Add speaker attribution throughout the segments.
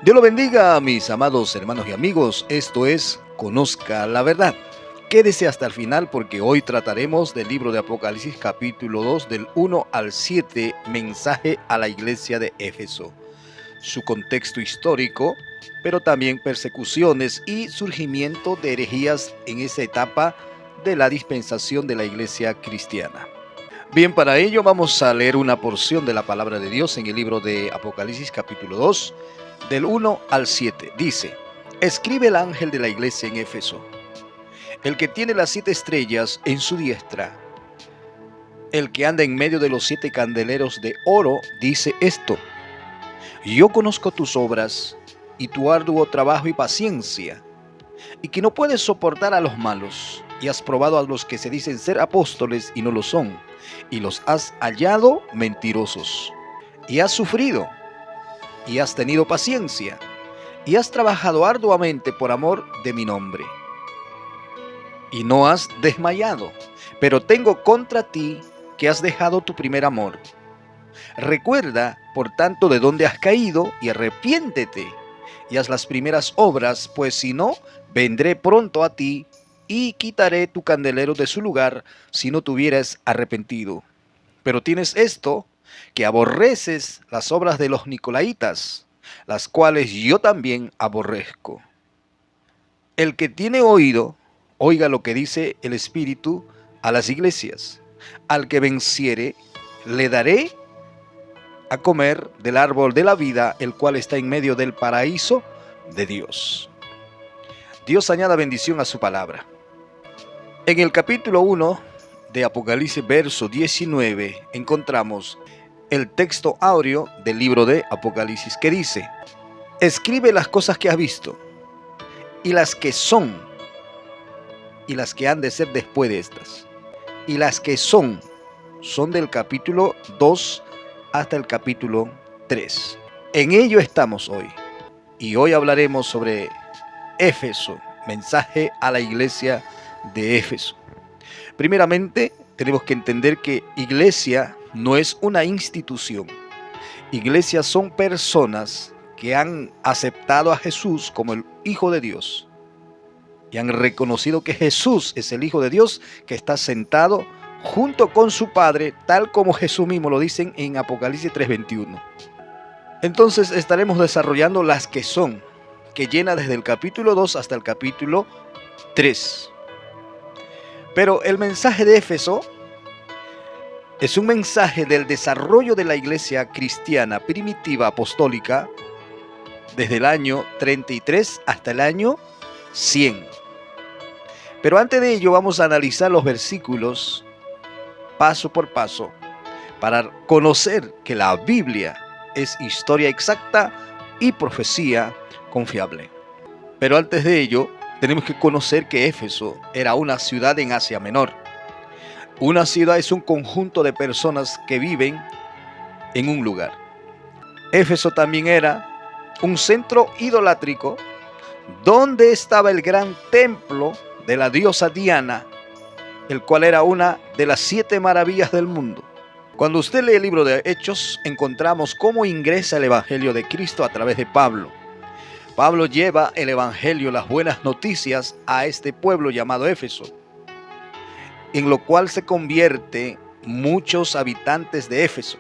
Speaker 1: Dios lo bendiga, mis amados hermanos y amigos. Esto es Conozca la Verdad. Quédese hasta el final porque hoy trataremos del libro de Apocalipsis capítulo 2 del 1 al 7, mensaje a la iglesia de Éfeso. Su contexto histórico, pero también persecuciones y surgimiento de herejías en esa etapa de la dispensación de la iglesia cristiana. Bien, para ello vamos a leer una porción de la palabra de Dios en el libro de Apocalipsis capítulo 2, del 1 al 7. Dice: escribe el ángel de la iglesia en Éfeso, el que tiene las 7 estrellas en su diestra, el que anda en medio de los 7 candeleros de oro, dice esto: yo conozco tus obras y tu arduo trabajo y paciencia, y que no puedes soportar a los malos, y has probado a los que se dicen ser apóstoles y no lo son, y los has hallado mentirosos, y has sufrido, y has tenido paciencia, y has trabajado arduamente por amor de mi nombre, y no has desmayado. Pero tengo contra ti que has dejado tu primer amor. Recuerda, por tanto, de dónde has caído, y arrepiéntete, y haz las primeras obras, pues si no, vendré pronto a ti, y quitaré tu candelero de su lugar, si no te hubieras arrepentido. Pero tienes esto, que aborreces las obras de los nicolaitas, las cuales yo también aborrezco. El que tiene oído, oiga lo que dice el Espíritu a las iglesias. Al que venciere, le daré a comer del árbol de la vida, el cual está en medio del paraíso de Dios. Dios añada bendición a su palabra. En el capítulo 1 de Apocalipsis, verso 19, encontramos el texto áureo del libro de Apocalipsis que dice: escribe las cosas que has visto, y las que son, y las que han de ser después de estas. Y las que son del capítulo 2 hasta el capítulo 3. En ello estamos hoy. Y hoy hablaremos sobre Éfeso, mensaje a la iglesia de Éfeso. Primeramente, tenemos que entender que iglesia no es una institución. Iglesias son personas que han aceptado a Jesús como el Hijo de Dios y han reconocido que Jesús es el Hijo de Dios, que está sentado junto con su Padre, tal como Jesús mismo lo dice en Apocalipsis 3:21. Entonces estaremos desarrollando las que son, que llena desde el capítulo 2 hasta el capítulo 3. Pero el mensaje de Éfeso es un mensaje del desarrollo de la iglesia cristiana primitiva apostólica desde el año 33 hasta el año 100. Pero antes de ello vamos a analizar los versículos paso por paso para conocer que la Biblia es historia exacta y profecía confiable. Pero antes de ello tenemos que conocer que Éfeso era una ciudad en Asia Menor. Una ciudad es un conjunto de personas que viven en un lugar. Éfeso también era un centro idolátrico donde estaba el gran templo de la diosa Diana, el cual era una de las 7 maravillas del mundo. Cuando usted lee el libro de Hechos, encontramos cómo ingresa el Evangelio de Cristo a través de Pablo. Pablo lleva el Evangelio, las buenas noticias, a este pueblo llamado Éfeso, en lo cual se convierte muchos habitantes de Éfeso.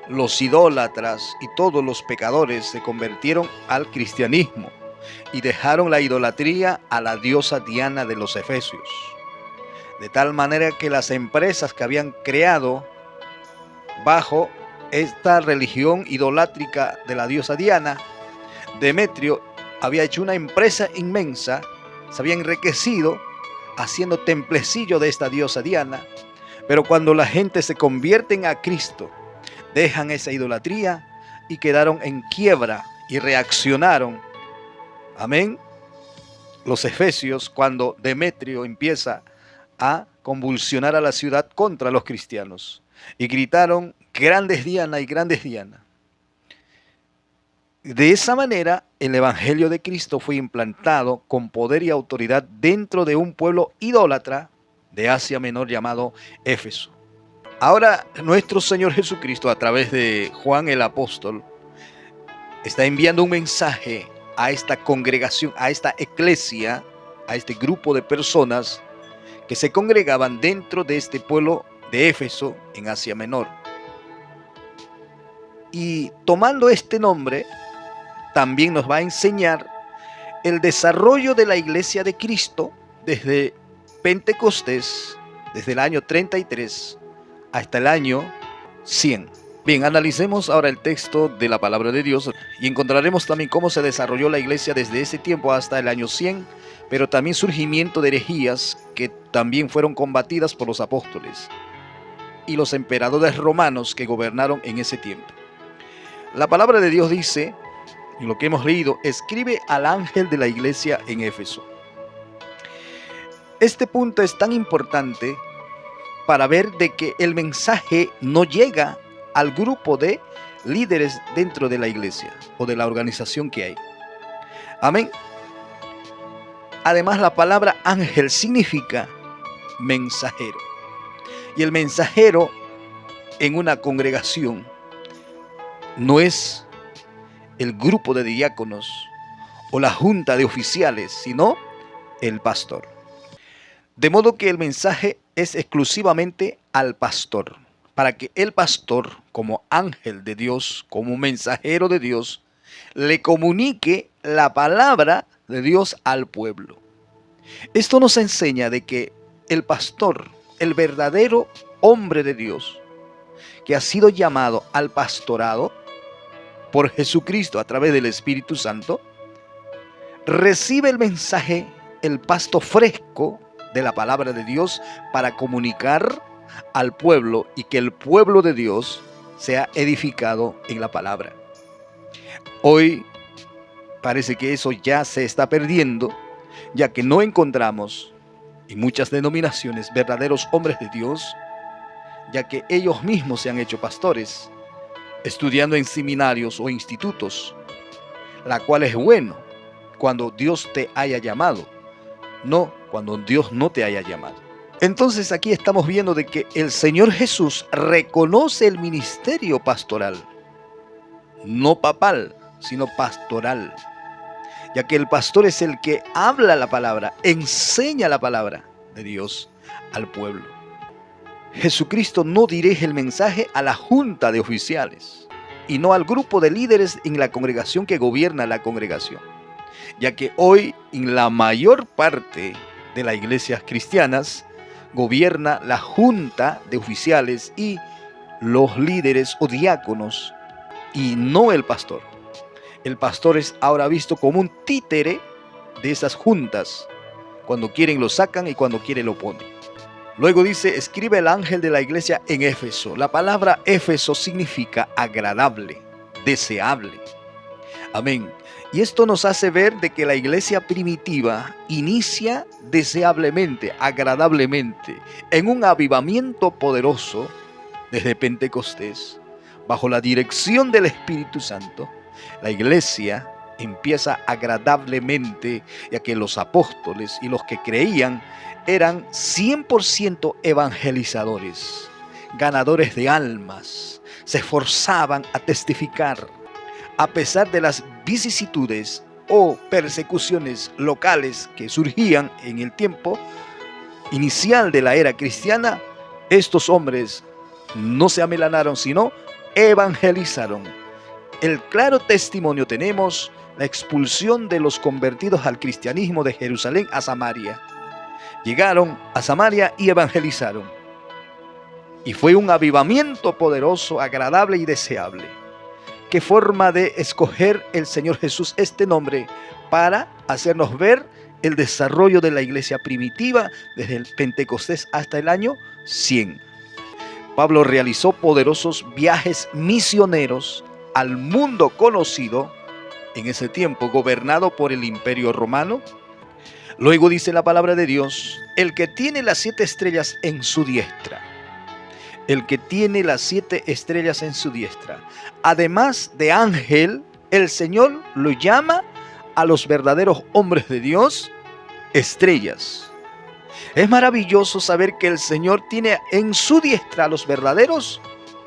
Speaker 1: Los idólatras y todos los pecadores se convirtieron al cristianismo y dejaron la idolatría a la diosa Diana de los Efesios. De tal manera que las empresas que habían creado bajo esta religión idolátrica de la diosa Diana, Demetrio había hecho una empresa inmensa, se había enriquecido haciendo templecillo de esta diosa Diana. Pero cuando la gente se convierten a Cristo, dejan esa idolatría y quedaron en quiebra y reaccionaron. Amén. Los efesios, cuando Demetrio empieza a convulsionar a la ciudad contra los cristianos, y gritaron: grandes Diana y grandes Diana. De esa manera, el Evangelio de Cristo fue implantado con poder y autoridad dentro de un pueblo idólatra de Asia Menor llamado Éfeso. Ahora, nuestro Señor Jesucristo, a través de Juan el apóstol, está enviando un mensaje a esta congregación, a esta eclesia, a este grupo de personas que se congregaban dentro de este pueblo de Éfeso en Asia Menor. Y tomando este nombre, también nos va a enseñar el desarrollo de la iglesia de Cristo desde Pentecostés, desde el año 33 hasta el año 100. Bien, analicemos ahora el texto de la palabra de Dios y encontraremos también cómo se desarrolló la iglesia desde ese tiempo hasta el año 100, pero también surgimiento de herejías que también fueron combatidas por los apóstoles y los emperadores romanos que gobernaron en ese tiempo. La palabra de Dios dice, en lo que hemos leído, escribe al ángel de la iglesia en Éfeso. Este punto es tan importante para ver de que el mensaje no llega al grupo de líderes dentro de la iglesia o de la organización que hay. Amén. Además, la palabra ángel significa mensajero. Y el mensajero en una congregación no es el grupo de diáconos o la junta de oficiales, sino el pastor. De modo que el mensaje es exclusivamente al pastor, para que el pastor, como ángel de Dios, como mensajero de Dios, le comunique la palabra de Dios al pueblo. Esto nos enseña de que el pastor, el verdadero hombre de Dios, que ha sido llamado al pastorado por Jesucristo a través del Espíritu Santo, recibe el mensaje, el pasto fresco de la palabra de Dios para comunicar al pueblo y que el pueblo de Dios sea edificado en la palabra. Hoy parece que eso ya se está perdiendo, ya que no encontramos en muchas denominaciones verdaderos hombres de Dios, ya que ellos mismos se han hecho pastores, estudiando en seminarios o institutos, la cual es bueno cuando Dios te haya llamado, no cuando Dios no te haya llamado. Entonces aquí estamos viendo de que el Señor Jesús reconoce el ministerio pastoral, no papal, sino pastoral, ya que el pastor es el que habla la palabra, enseña la palabra de Dios al pueblo. Jesucristo no dirige el mensaje a la junta de oficiales y no al grupo de líderes en la congregación que gobierna la congregación, ya que hoy en la mayor parte de las iglesias cristianas gobierna la junta de oficiales y los líderes o diáconos y no el pastor. El pastor es ahora visto como un títere de esas juntas. Cuando quieren lo sacan y cuando quieren lo ponen. Luego dice, escribe el ángel de la iglesia en Éfeso. La palabra Éfeso significa agradable, deseable. Amén. Y esto nos hace ver de que la iglesia primitiva inicia deseablemente, agradablemente, en un avivamiento poderoso desde Pentecostés, bajo la dirección del Espíritu Santo. La iglesia empieza agradablemente, ya que los apóstoles y los que creían eran 100% evangelizadores, ganadores de almas, se esforzaban a testificar, a pesar de las vicisitudes o persecuciones locales que surgían en el tiempo inicial de la era cristiana. Estos hombres no se amilanaron, sino evangelizaron. El claro testimonio tenemos la expulsión de los convertidos al cristianismo de Jerusalén a Samaria. Llegaron a Samaria y evangelizaron. Y fue un avivamiento poderoso, agradable y deseable. ¿Qué forma de escoger el Señor Jesús este nombre para hacernos ver el desarrollo de la iglesia primitiva desde el Pentecostés hasta el año 100? Pablo realizó poderosos viajes misioneros al mundo conocido en ese tiempo, gobernado por el Imperio Romano. Luego dice la palabra de Dios, el que tiene las 7 estrellas en su diestra. El que tiene las 7 estrellas en su diestra. Además de ángel, el Señor lo llama a los verdaderos hombres de Dios estrellas. Es maravilloso saber que el Señor tiene en su diestra a los verdaderos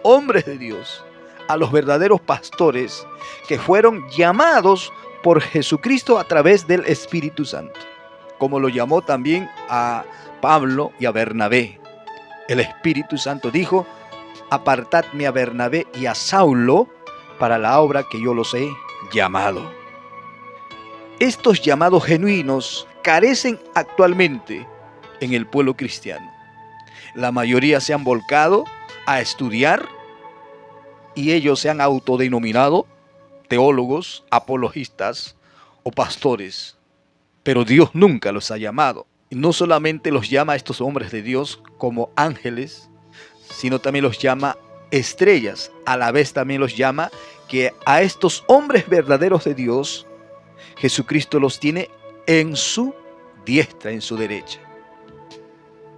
Speaker 1: hombres de Dios, a los verdaderos pastores que fueron llamados por Jesucristo a través del Espíritu Santo, como lo llamó también a Pablo y a Bernabé. El Espíritu Santo dijo: apartadme a Bernabé y a Saulo para la obra que yo los he llamado. Estos llamados genuinos carecen actualmente en el pueblo cristiano. La mayoría se han volcado a estudiar y ellos se han autodenominado teólogos, apologistas o pastores. Pero Dios nunca los ha llamado. Y no solamente los llama a estos hombres de Dios como ángeles, sino también los llama estrellas. A la vez también los llama que a estos hombres verdaderos de Dios, Jesucristo los tiene en su diestra, en su derecha.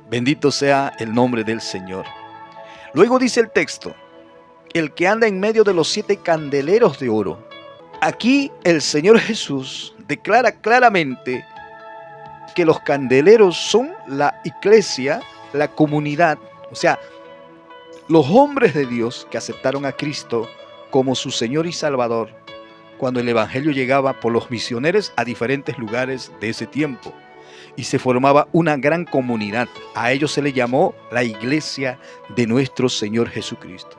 Speaker 1: Bendito sea el nombre del Señor. Luego dice el texto: el que anda en medio de los 7 candeleros de oro. Aquí el Señor Jesús declara claramente que los candeleros son la iglesia, la comunidad, o sea, los hombres de Dios que aceptaron a Cristo como su Señor y Salvador cuando el Evangelio llegaba por los misioneros a diferentes lugares de ese tiempo y se formaba una gran comunidad. A ellos se le llamó la iglesia de nuestro Señor Jesucristo.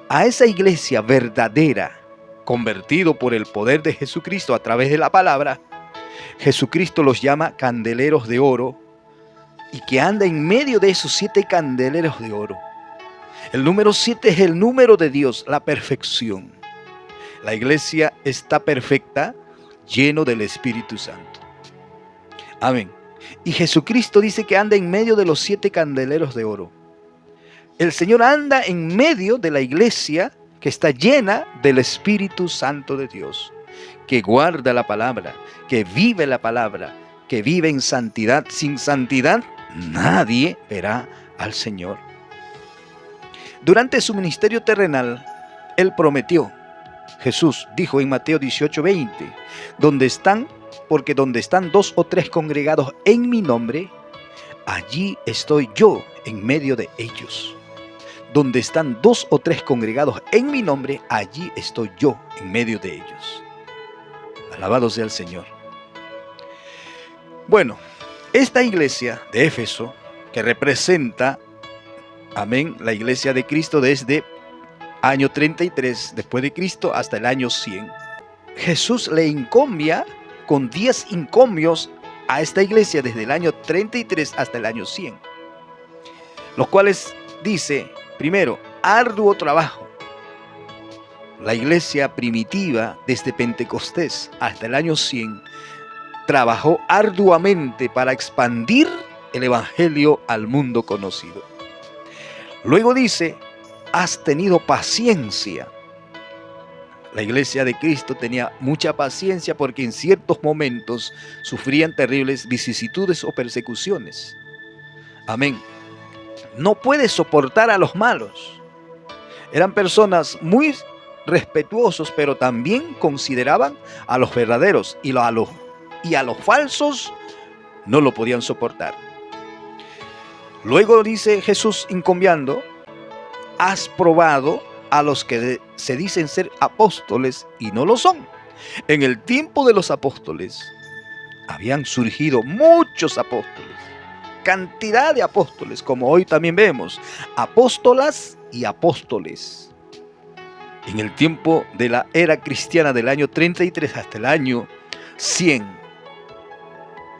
Speaker 1: A esa iglesia verdadera, convertido por el poder de Jesucristo a través de la palabra, Jesucristo los llama candeleros de oro, y que anda en medio de esos 7 candeleros de oro. El número 7 es el número de Dios, la perfección. La iglesia está perfecta, lleno del Espíritu Santo. Amén. Y Jesucristo dice que anda en medio de los 7 candeleros de oro. El Señor anda en medio de la iglesia que está llena del Espíritu Santo de Dios, que guarda la palabra, que vive la palabra, que vive en santidad. Sin santidad nadie verá al Señor. Durante su ministerio terrenal, Él prometió, Jesús dijo en Mateo 18:20, porque donde están 2 o 3 congregados en mi nombre, allí estoy yo en medio de ellos. Donde están 2 o 3 congregados en mi nombre, allí estoy yo en medio de ellos. Alabado sea el Señor. Bueno, esta iglesia de Éfeso, que representa, amén, la iglesia de Cristo desde año 33 después de Cristo hasta el año 100. Jesús le encomia con 10 encomios a esta iglesia desde el año 33 hasta el año 100. Los cuales dice, primero, arduo trabajo. La iglesia primitiva desde Pentecostés hasta el año 100 trabajó arduamente para expandir el evangelio al mundo conocido. Luego dice, has tenido paciencia. La iglesia de Cristo tenía mucha paciencia porque en ciertos momentos sufrían terribles vicisitudes o persecuciones. Amén. No puede soportar a los malos. Eran personas muy respetuosos, pero también consideraban a los verdaderos y a los falsos no lo podían soportar. Luego dice Jesús encomiando, has probado a los que se dicen ser apóstoles y no lo son. En el tiempo de los apóstoles habían surgido muchos apóstoles, cantidad de apóstoles, como hoy también vemos, apóstolas y apóstoles. En el tiempo de la era cristiana del año 33 hasta el año 100,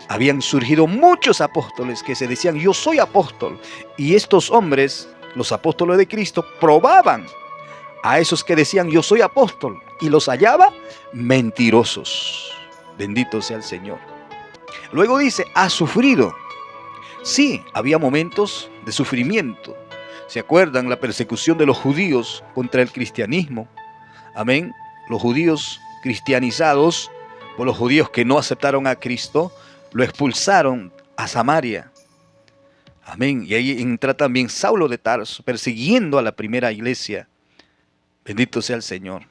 Speaker 1: habían surgido muchos apóstoles que se decían, yo soy apóstol. Y estos hombres, los apóstoles de Cristo, probaban a esos que decían, yo soy apóstol, y los hallaba mentirosos. Bendito sea el Señor. Luego dice, ha sufrido. Sí, había momentos de sufrimiento. ¿Se acuerdan la persecución de los judíos contra el cristianismo? Amén. Los judíos cristianizados, por los judíos que no aceptaron a Cristo, lo expulsaron a Samaria. Amén. Y ahí entra también Saulo de Tarso, persiguiendo a la primera iglesia. Bendito sea el Señor.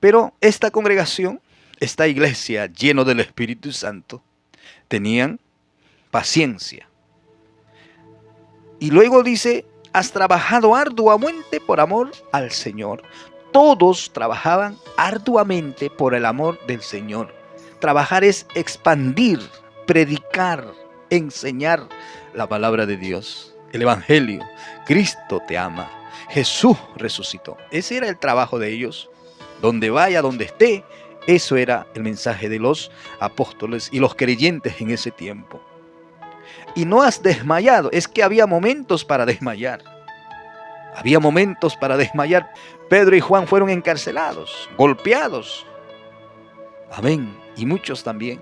Speaker 1: Pero esta congregación, esta iglesia llena del Espíritu Santo, tenían paciencia. Y luego dice, has trabajado arduamente por amor al Señor. Todos trabajaban arduamente por el amor del Señor. Trabajar es expandir, predicar, enseñar la palabra de Dios, el Evangelio. Cristo te ama. Jesús resucitó. Ese era el trabajo de ellos. Donde vaya, donde esté, eso era el mensaje de los apóstoles y los creyentes en ese tiempo. Y no has desmayado. Es que había momentos para desmayar. Había momentos para desmayar. Pedro y Juan fueron encarcelados, golpeados. Amén. Y muchos también.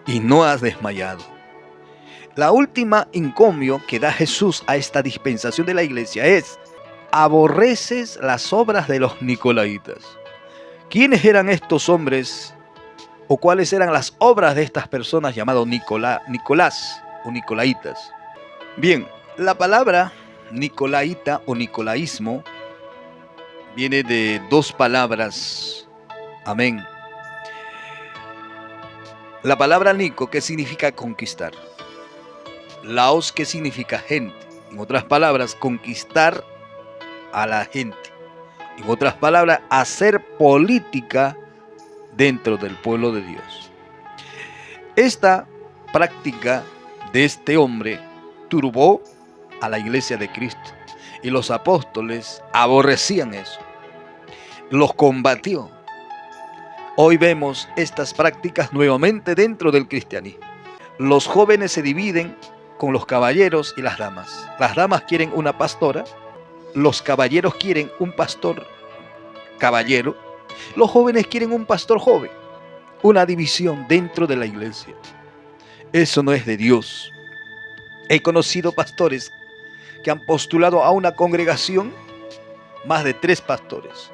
Speaker 1: Y no has desmayado. La última encomio que da Jesús a esta dispensación de la iglesia es: aborreces las obras de los nicolaitas. ¿Quiénes eran estos hombres? ¿O cuáles eran las obras de estas personas llamados Nicolás o nicolaitas? Bien, la palabra nicolaita o nicolaísmo viene de dos palabras. Amén. La palabra Nico, que significa conquistar. Laos, que significa gente. En otras palabras, conquistar a la gente. En otras palabras, hacer política dentro del pueblo de Dios. Esta práctica de este hombre turbó a la iglesia de Cristo. Y los apóstoles aborrecían eso. Los combatió. Hoy vemos estas prácticas nuevamente dentro del cristianismo. Los jóvenes se dividen con los caballeros y las damas. Las damas quieren una pastora, los caballeros quieren un pastor caballero, los jóvenes quieren un pastor joven. Una división dentro de la iglesia. Eso no es de Dios. He conocido pastores que han postulado a una congregación más de 3 pastores.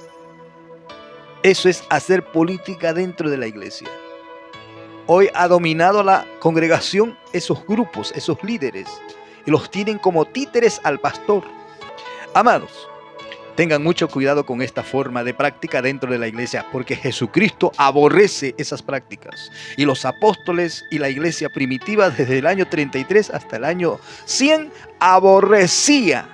Speaker 1: Eso es hacer política dentro de la iglesia. Hoy ha dominado la congregación esos grupos, esos líderes, y los tienen como títeres al pastor. Amados, tengan mucho cuidado con esta forma de práctica dentro de la iglesia, porque Jesucristo aborrece esas prácticas. Y los apóstoles y la iglesia primitiva desde el año 33 hasta el año 100 aborrecía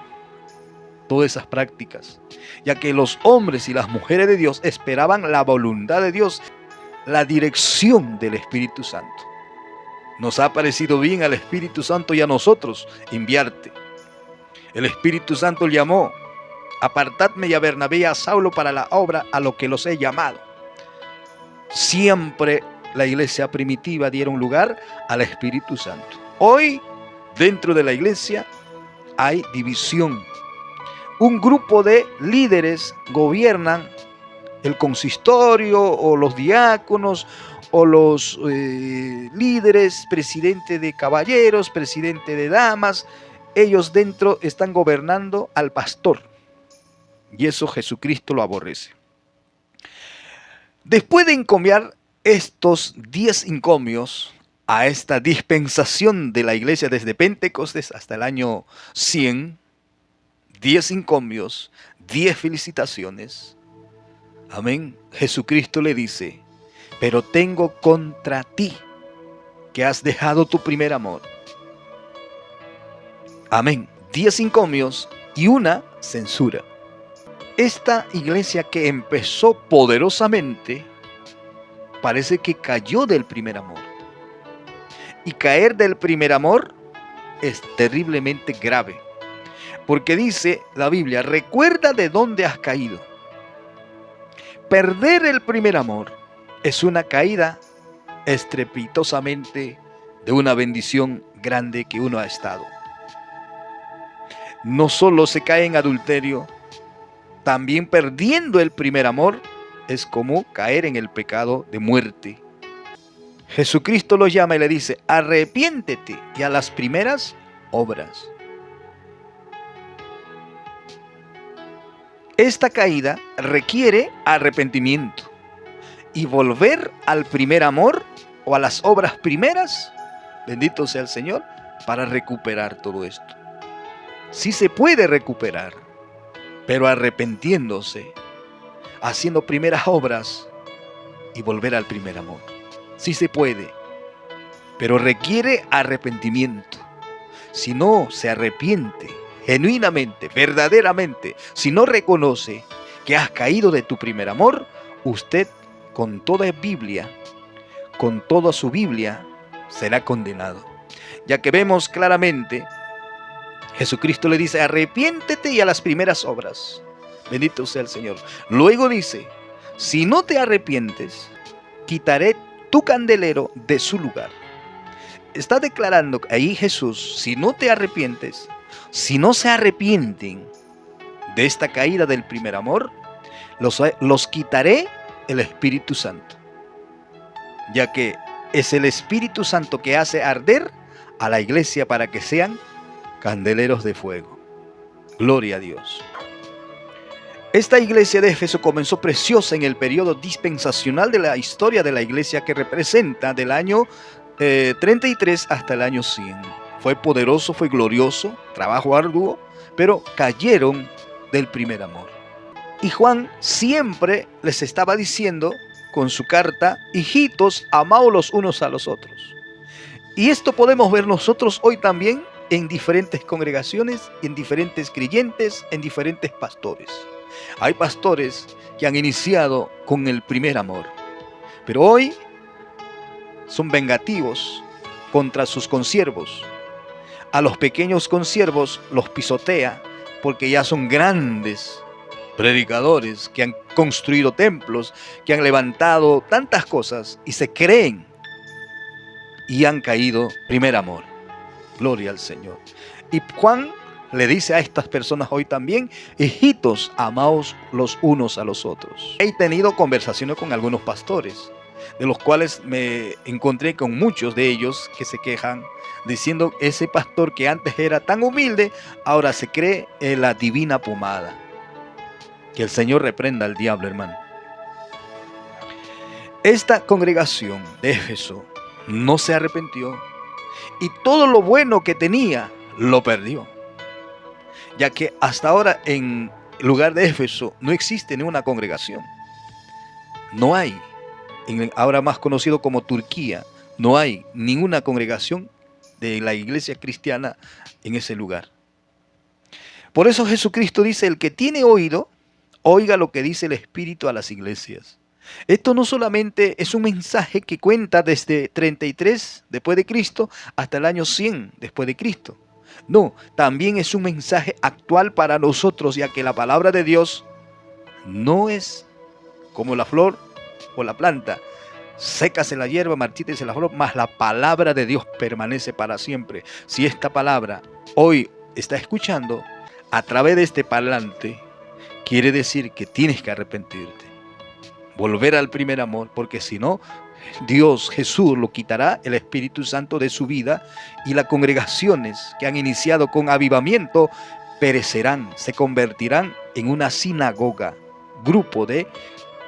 Speaker 1: todas esas prácticas, ya que los hombres y las mujeres de Dios esperaban la voluntad de Dios, la dirección del Espíritu Santo. Nos ha parecido bien al Espíritu Santo y a nosotros enviarte. El Espíritu Santo llamó: apartadme y a Bernabé y a Saulo para la obra a lo que los he llamado. Siempre la iglesia primitiva dieron lugar al Espíritu Santo. Hoy, dentro de la iglesia, hay división. Un grupo de líderes gobiernan el consistorio o los diáconos o los líderes, presidente de caballeros, presidente de damas. Ellos dentro están gobernando al pastor. Y eso Jesucristo lo aborrece. Después de encomiar estos 10 encomios a esta dispensación de la iglesia desde Pentecostés hasta el año 100, 10 encomios, 10 felicitaciones. Amén. Jesucristo le dice: pero tengo contra ti que has dejado tu primer amor. Amén. 10 encomios y una censura. Esta iglesia que empezó poderosamente, parece que cayó del primer amor. Y caer del primer amor es terriblemente grave. Porque dice la Biblia: recuerda de dónde has caído. Perder el primer amor es una caída estrepitosamente de una bendición grande que uno ha estado. No solo se cae en adulterio, también perdiendo el primer amor es como caer en el pecado de muerte. Jesucristo lo llama y le dice: arrepiéntete y a las primeras obras. Esta caída requiere arrepentimiento y volver al primer amor o a las obras primeras, bendito sea el Señor, para recuperar todo esto. Sí se puede recuperar, pero arrepintiéndose, haciendo primeras obras y volver al primer amor. Sí se puede, pero requiere arrepentimiento. si no se arrepiente genuinamente, verdaderamente, si no reconoce que has caído de tu primer amor, usted con toda Biblia, con toda su Biblia, será condenado. Ya que vemos claramente, Jesucristo le dice, arrepiéntete y a las primeras obras. Bendito sea el Señor. Luego dice, si no te arrepientes, quitaré tu candelero de su lugar. Está declarando ahí Jesús, si no te arrepientes, si no se arrepienten de esta caída del primer amor, los quitaré el Espíritu Santo. Ya que es el Espíritu Santo que hace arder a la iglesia para que sean candeleros de fuego. Gloria a Dios. Esta iglesia de Éfeso comenzó preciosa en el periodo dispensacional de la historia de la iglesia, que representa del año 33 hasta el año 100. Fue poderoso, fue glorioso, trabajo arduo, pero cayeron del primer amor. Y Juan siempre les estaba diciendo con su carta, hijitos, amaos los unos a los otros. Y esto podemos ver nosotros hoy también en diferentes congregaciones, en diferentes creyentes, en diferentes pastores. Hay pastores que han iniciado con el primer amor, pero hoy son vengativos contra sus consiervos. A los pequeños consiervos los pisotea porque ya son grandes predicadores que han construido templos, que han levantado tantas cosas y se creen y han caído primer amor. Gloria al Señor. Y Juan le dice a estas personas hoy también, hijitos, amaos los unos a los otros. He tenido conversaciones con algunos pastores, de los cuales me encontré con muchos de ellos que se quejan, diciendo, ese pastor que antes era tan humilde, ahora se cree en la divina pomada. Que el Señor reprenda al diablo, hermano. Esta congregación de Éfeso no se arrepintió y todo lo bueno que tenía lo perdió. Ya que hasta ahora en lugar de Éfeso no existe ninguna congregación. No hay, ahora más conocido como Turquía, no hay ninguna congregación de la iglesia cristiana en ese lugar. Por eso Jesucristo dice, el que tiene oído, oiga lo que dice el Espíritu a las iglesias. Esto no solamente es un mensaje que cuenta desde 33 después de Cristo hasta el año 100 después de Cristo. No, también es un mensaje actual para nosotros, ya que la palabra de Dios no es como la flor o la planta. Sécase la hierba, marchítese la flor, mas la palabra de Dios permanece para siempre. Si esta palabra hoy está escuchando a través de este parlante, quiere decir que tienes que arrepentirte, volver al primer amor, porque si no, Dios, Jesús, lo quitará el Espíritu Santo de su vida y las congregaciones que han iniciado con avivamiento perecerán, se convertirán en una sinagoga, grupo de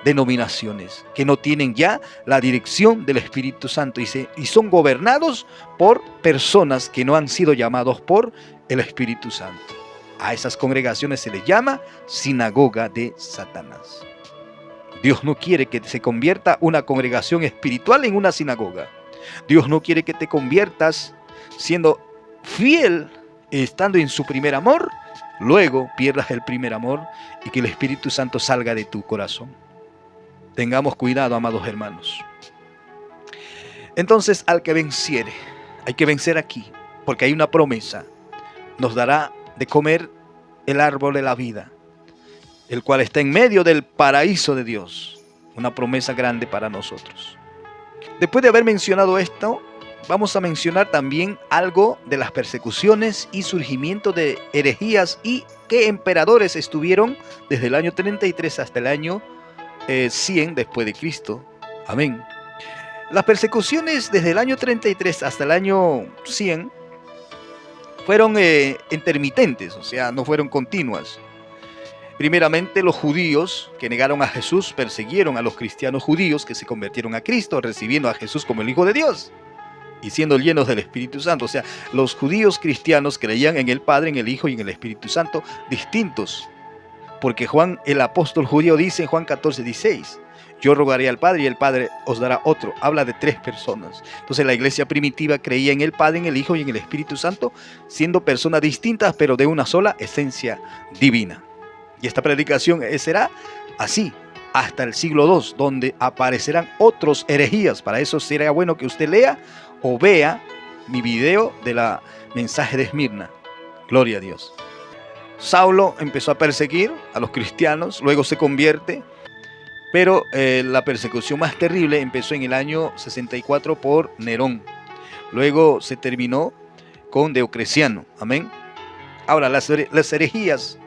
Speaker 1: denominaciones que no tienen ya la dirección del Espíritu Santo y son gobernados por personas que no han sido llamados por el Espíritu Santo. A esas congregaciones se les llama sinagoga de Satanás. Dios no quiere que se convierta una congregación espiritual en una sinagoga. Dios no quiere que te conviertas siendo fiel, estando en su primer amor, luego pierdas el primer amor y que el Espíritu Santo salga de tu corazón. Tengamos cuidado, amados hermanos. Entonces, al que venciere, hay que vencer aquí, porque hay una promesa. Nos dará de comer el árbol de la vida, el cual está en medio del paraíso de Dios. Una promesa grande para nosotros. Después de haber mencionado esto, vamos a mencionar también algo de las persecuciones y surgimiento de herejías y qué emperadores estuvieron desde el año 33 hasta el año 100 después de Cristo. Amén. Las persecuciones desde el año 33 hasta el año 100 fueron intermitentes, o sea, no fueron continuas. Primeramente, los judíos que negaron a Jesús persiguieron a los cristianos judíos que se convirtieron a Cristo, recibiendo a Jesús como el Hijo de Dios y siendo llenos del Espíritu Santo. O sea, los judíos cristianos creían en el Padre, en el Hijo y en el Espíritu Santo, distintos. Porque Juan, el apóstol judío, dice en Juan 14:16, Yo rogaré al Padre y el Padre os dará otro. Habla de 3 personas. Entonces la iglesia primitiva creía en el Padre, en el Hijo y en el Espíritu Santo, siendo personas distintas, pero de una sola esencia divina. Y esta predicación será así hasta el siglo II, donde aparecerán otros herejías. Para eso sería bueno que usted lea o vea mi video de la mensaje de Esmirna. Gloria a Dios. Saulo empezó a perseguir a los cristianos, luego se convierte, pero la persecución más terrible empezó en el año 64 por Nerón. Luego se terminó con Diocleciano. Amén. Ahora, las herejías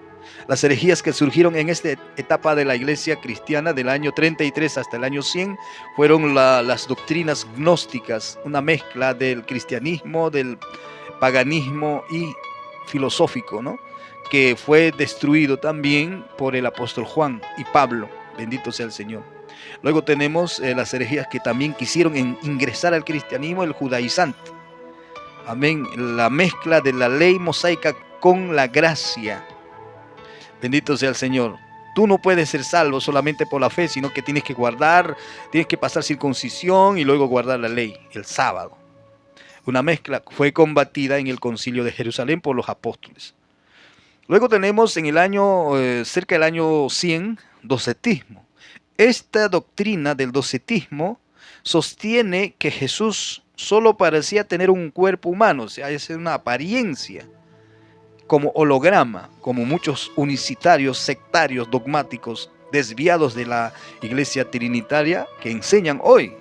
Speaker 1: que surgieron en esta etapa de la iglesia cristiana del año 33 hasta el año 100 fueron las doctrinas gnósticas, una mezcla del cristianismo, del paganismo y filosófico, ¿no? Que fue destruido también por el apóstol Juan y Pablo. Bendito sea el Señor. Luego tenemos las herejías que también quisieron ingresar al cristianismo, el judaizante. Amén. La mezcla de la ley mosaica con la gracia. Bendito sea el Señor. Tú no puedes ser salvo solamente por la fe, sino que tienes que pasar circuncisión y luego guardar la ley, el sábado. Una mezcla fue combatida en el concilio de Jerusalén por los apóstoles. Luego tenemos en el año, cerca del año 100, docetismo. Esta doctrina del docetismo sostiene que Jesús solo parecía tener un cuerpo humano, o sea, es una apariencia, como holograma, como muchos unicitarios, sectarios, dogmáticos, desviados de la iglesia trinitaria que enseñan hoy.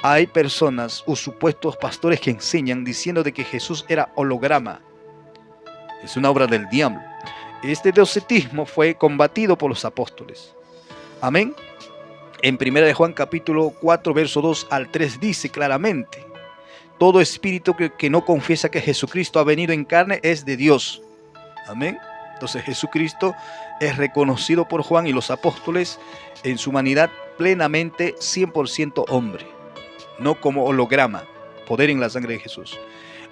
Speaker 1: Hay personas o supuestos pastores que enseñan diciendo de que Jesús era holograma. Es una obra del diablo. Este docetismo fue combatido por los apóstoles. Amén. En 1 de Juan capítulo 4, verso 2 al 3 dice claramente: todo espíritu que no confiesa que Jesucristo ha venido en carne es de Dios. Amén. Entonces Jesucristo es reconocido por Juan y los apóstoles en su humanidad plenamente 100% hombre, no como holograma, poder en la sangre de Jesús.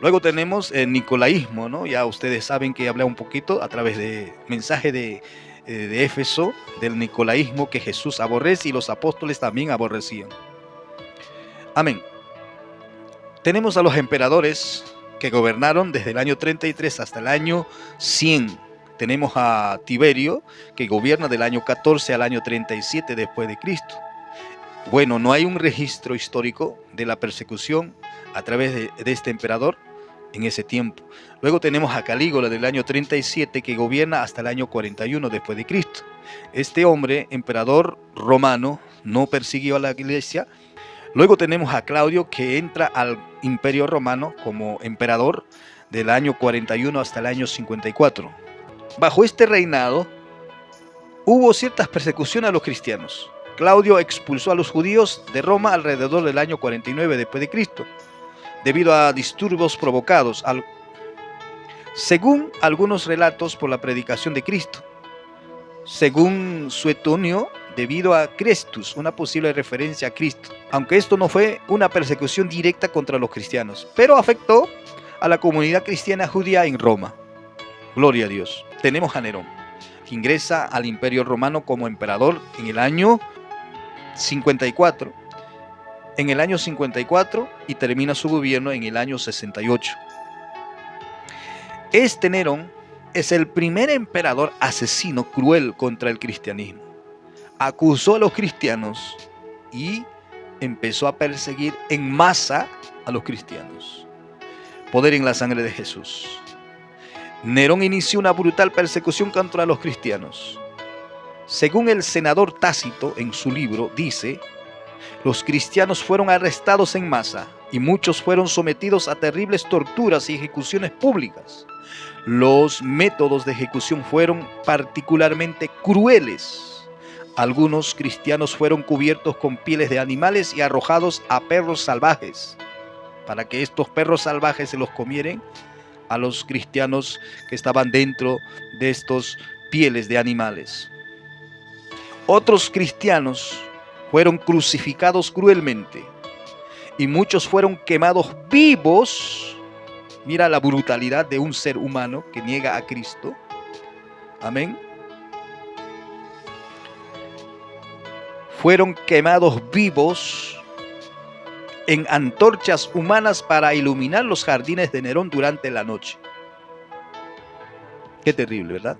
Speaker 1: Luego tenemos el nicolaísmo, ¿no? Ya ustedes saben que hablé un poquito a través de mensaje de Éfeso, del nicolaísmo que Jesús aborrece y los apóstoles también aborrecían. Amén. Tenemos a los emperadores que gobernaron desde el año 33 hasta el año 100. Tenemos a Tiberio, que gobierna del año 14 al año 37 después de Cristo. Bueno, no hay un registro histórico de la persecución a través de este emperador en ese tiempo. Luego tenemos a Calígula del año 37 que gobierna hasta el año 41 después de Cristo. Este hombre, emperador romano, no persiguió a la iglesia. Luego tenemos a Claudio que entra al imperio romano como emperador del año 41 hasta el año 54. Bajo este reinado hubo ciertas persecuciones a los cristianos. Claudio expulsó a los judíos de Roma alrededor del año 49 después de Cristo, debido a disturbios provocados, según algunos relatos, por la predicación de Cristo. Según Suetonio, debido a Crestus, una posible referencia a Cristo, aunque esto no fue una persecución directa contra los cristianos, pero afectó a la comunidad cristiana judía en Roma. Gloria a Dios. Tenemos a Nerón, que ingresa al imperio romano como emperador en el año 54. En el año 54 y termina su gobierno en el año 68. Este Nerón es el primer emperador asesino cruel contra el cristianismo. Acusó a los cristianos y empezó a perseguir en masa a los cristianos. Poder en la sangre de Jesús. Nerón inició una brutal persecución contra los cristianos. Según el senador Tácito en su libro dice: los cristianos fueron arrestados en masa y muchos fueron sometidos a terribles torturas y ejecuciones públicas. Los métodos de ejecución fueron particularmente crueles. Algunos cristianos fueron cubiertos con pieles de animales y arrojados a perros salvajes, para que estos perros salvajes se los comieran a los cristianos que estaban dentro de estos pieles de animales. Otros cristianos fueron crucificados cruelmente y muchos fueron quemados vivos. Mira la brutalidad de un ser humano que niega a Cristo. Amén. fueron quemados vivos en antorchas humanas para iluminar los jardines de Nerón durante la noche. Qué terrible, ¿verdad?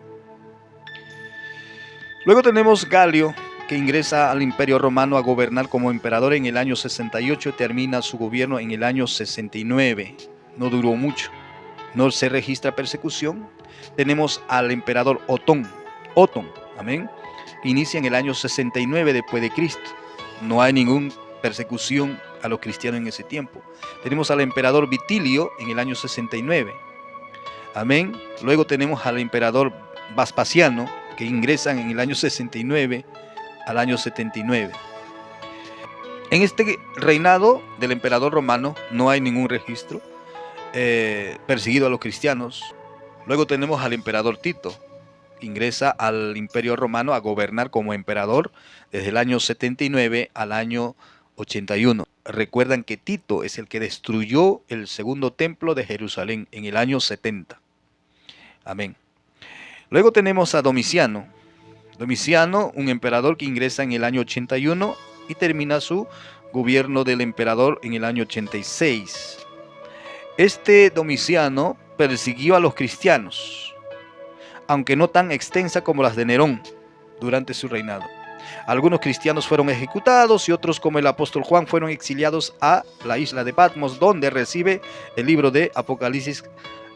Speaker 1: Luego tenemos Galio, que ingresa al Imperio Romano a gobernar como emperador en el año 68 y termina su gobierno en el año 69. No duró mucho. No se registra persecución. Tenemos al emperador Otón, amén, inicia en el año 69 después de Cristo. No hay ninguna persecución a los cristianos en ese tiempo. Tenemos al emperador Vitilio en el año 69. Amén. Luego tenemos al emperador Vespasiano, que ingresan en el año 69 al año 79. En este reinado del emperador romano no hay ningún registro perseguido a los cristianos. Luego tenemos al emperador Tito, que ingresa al Imperio Romano a gobernar como emperador desde el año 79 al año 81. Recuerdan que Tito es el que destruyó el segundo templo de Jerusalén en el año 70. Amén. Luego tenemos a Domiciano. Domiciano, un emperador que ingresa en el año 81 y termina su gobierno del emperador en el año 86. Este Domiciano persiguió a los cristianos, aunque no tan extensa como las de Nerón durante su reinado. Algunos cristianos fueron ejecutados y otros, como el apóstol Juan, fueron exiliados a la isla de Patmos, donde recibe el libro de Apocalipsis,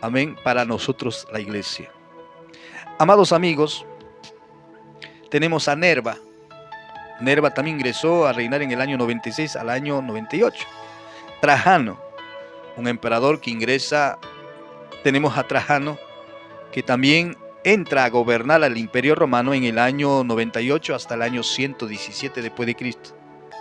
Speaker 1: amén, para nosotros la iglesia. Amados amigos, tenemos a Nerva. Nerva también ingresó a reinar en el año 96 al año 98. Trajano, un emperador que ingresa. Tenemos a Trajano, que también entra a gobernar al Imperio Romano en el año 98 hasta el año 117 después de Cristo.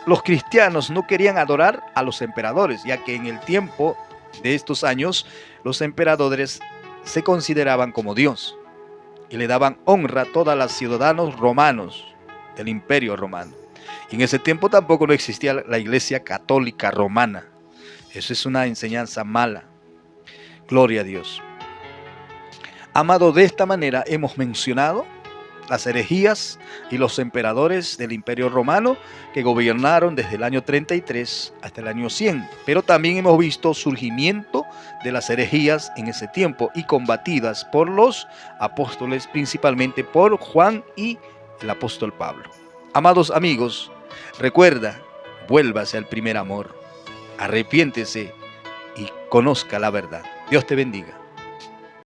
Speaker 1: Los cristianos no querían adorar a los emperadores, ya que en el tiempo de estos años los emperadores se consideraban como Dios y le daban honra a todos los ciudadanos romanos del Imperio Romano. Y en ese tiempo tampoco no existía la Iglesia Católica Romana. Eso es una enseñanza mala. Gloria a Dios. Amado, de esta manera hemos mencionado las herejías y los emperadores del Imperio Romano que gobernaron desde el año 33 hasta el año 100. Pero también hemos visto surgimiento de las herejías en ese tiempo y combatidas por los apóstoles, principalmente por Juan y el apóstol Pablo. Amados amigos, recuerda, vuélvase al primer amor, arrepiéntese y conozca la verdad. Dios te bendiga.